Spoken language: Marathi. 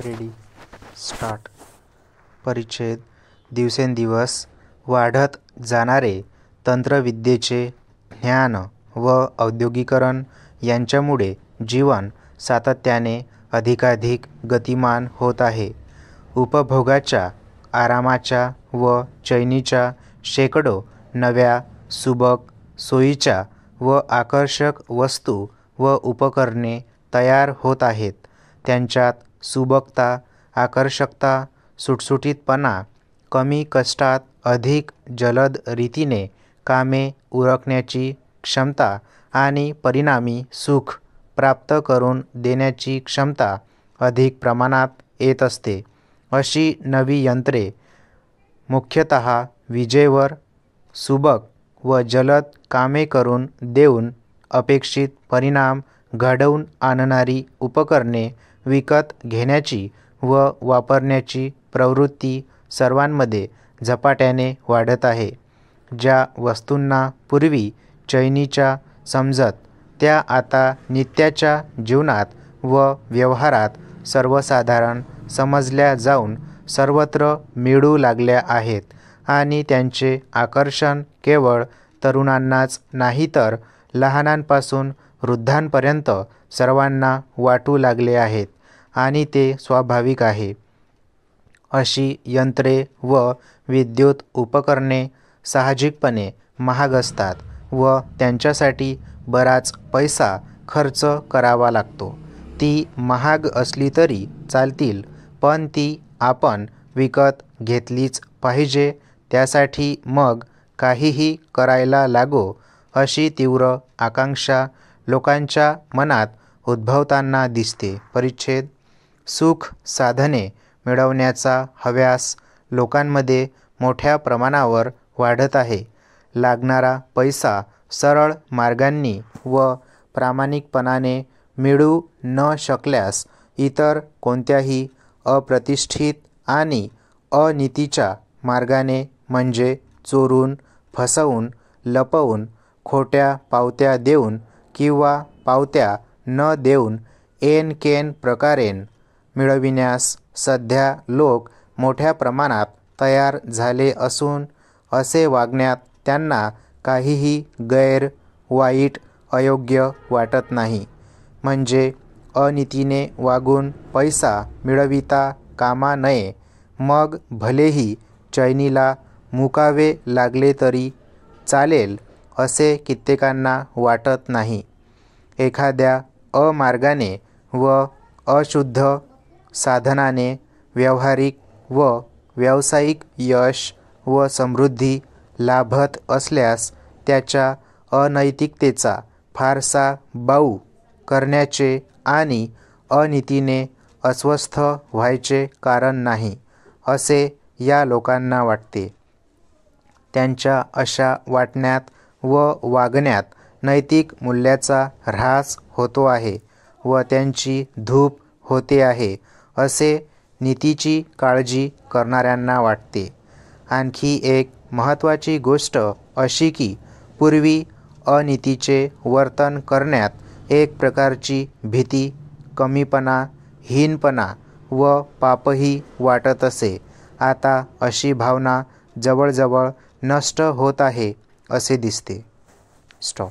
Ready start. परिच्छेद. दिवसेंदिवस वाढत जाणारे तंत्रविद्येचे ज्ञान व औद्योगिकरण यांच्यामुळे जीवन सातत्याने अधिकाधिक गतिमान होत आहे. उपभोगाच्या, आरामाच्या व चैनीच्या शेकडो नव्या, सुबक, सोयीच्या व आकर्षक वस्तू व उपकरणे तयार होत आहेत. त्यांच्यात सुबकता, आकर्षकता, सुटसुटीतपणा, कमी कष्टात अधिक जलद रीतीने कामे उरकण्याची क्षमता आणि परिणामी सुख प्राप्त करून देण्याची क्षमता अधिक प्रमाणात येत असते. अशी नवी यंत्रे मुख्यतः विजेवर सुबक व जलद कामे करून देऊन अपेक्षित परिणाम घडवून आणणारी उपकरणे विकत घेण्याची व वापरण्याची प्रवृत्ती सर्वांमध्ये झपाट्याने वाढत आहे. ज्या वस्तूंना पूर्वी चैनीच्या समजत त्या आता नित्याच्या जीवनात व व्यवहारात सर्वसाधारण समजल्या जाऊन सर्वत्र मिळू लागल्या आहेत आणि त्यांचे आकर्षण केवळ तरुणांनाच नाही तर लहानांपासून वृद्धांपर्यंत सर्वांना वाटू लागले आहेत आणि ते स्वाभाविक आहे. अशी यंत्रे व विद्युत उपकरणे साहजिकपणे महाग असतात व त्यांच्यासाठी बराच पैसा खर्च करावा लागतो. ती महाग असली तरी चालतील, पण ती आपण विकत घेतलीच पाहिजे. त्यासाठी मग काहीही करायला लागो अशी तीव्र आकांक्षा लोकांच्या मनात उद्भवताना दिसते. परिच्छेद. सुख साधने मिळवण्याचा हव्यास लोकांमध्ये मोठ्या प्रमाणावर वाढत आहे. लागणारा पैसा सरळ मार्गांनी व प्रामाणिकपणाने मिळू न शकल्यास इतर कोणत्याही अप्रतिष्ठित आणि अनीतीच्या मार्गाने म्हणजे चोरून, फसवून, लपवून, खोट्या पावत्या देऊन किंवा पावत्या न देऊन ऐन-केन प्रकारेण मिळविण्यास सध्या लोक मोठ्या प्रमाणात तयार झाले असून असे वागण्यात त्यांना काहीही गैर, वाईट, अयोग्य वाटत नाही. म्हणजे अनीतीने वागून पैसा मिळविता कामा नये. मग भलेही चैनीला मुकावे लागले तरी चालेल असे कित्येकांना वाटत नाही. एखाद्या अमार्गाने व अशुद्ध साधनाने व्यावहारिक व व्यावसायिक यश व समृद्धी लाभत असल्यास त्याच्या अनैतिकतेचा फारसा बाऊ करण्याचे आणि अनीतीने अस्वस्थ व्हायचे कारण नाही, असे या लोकांना वाटते. त्यांच्या अशा वाटण्यात व वागण्यात नैतिक मूल्याचा ऱ्हास होतो आहे व त्यांची धूप होते आहे, असे नीतीची काळजी करणाऱ्यांना वाटते. आणखी एक महत्त्वाची गोष्ट अशी की पूर्वी अनीतीचे वर्तन करण्यात एक प्रकारची भीती, कमीपणा, हीनपणा व पापही वाटत असे. आता अशी भावना जवळजवळ नष्ट होत आहे असे दिसते. स्टॉप.